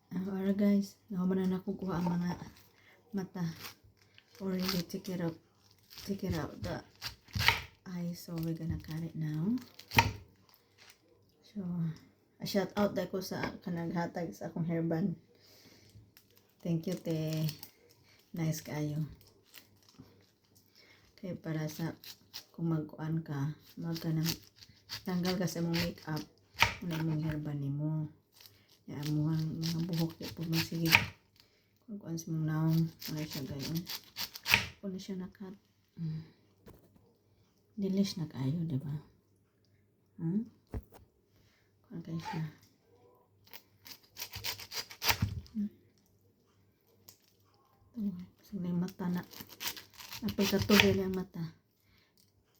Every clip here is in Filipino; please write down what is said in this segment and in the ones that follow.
Alright guys, nakuha na nakukuha ang mga mata. Already take it out the eyes. So we're gonna cut it now. So, shout out da ko sa kanaghatag sa akong hairband. Thank you te. Nice kayo. Okay, para sa kung magkuan ka, tanggal ka sa mong makeup, una mong hairband nimo. Ya mo ang mga buhok ya po sige. Kung kuan sa mong naong, ano siya gayon. Kung siya nakat. Dilish na kayo, di ba? Kung kayo siya. Kasi may mata na. Napagkatuloy ang mata.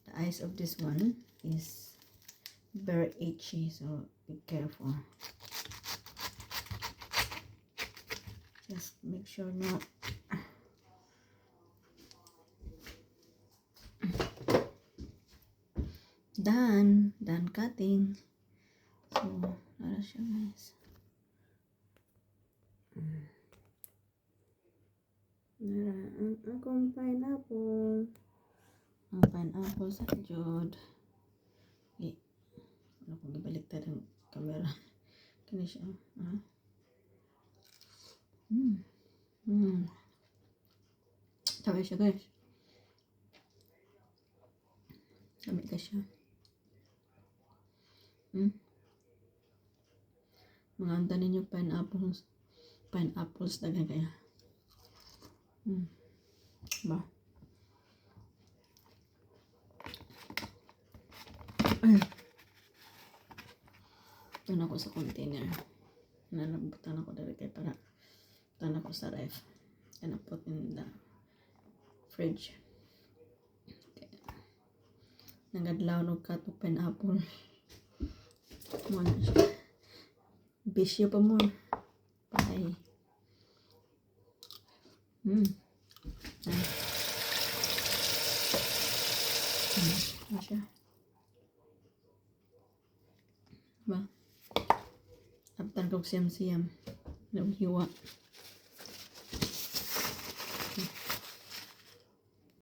The eyes of this one is very itchy, so be careful. Just make sure no. Done cutting. So, nara siya guys. Nara ang akong pineapple. Ang pineapple sa jod. Okay. Ano kung gibaliktad ang camera. Kani siya. Tawa siya guys. Dami ka siya. Mga anta ninyo pineapples dagan kaya. Ba? Ito na ako sa container. Nanabutan ako dari kaya para tan ako sa ref. And I put in the fridge. Okay. Nangadlaw no cut of pineapple. Muna siya. Bisyo pa mo. Bye. Ano siya? Ba? After kong siyam-siyam. Hiwa.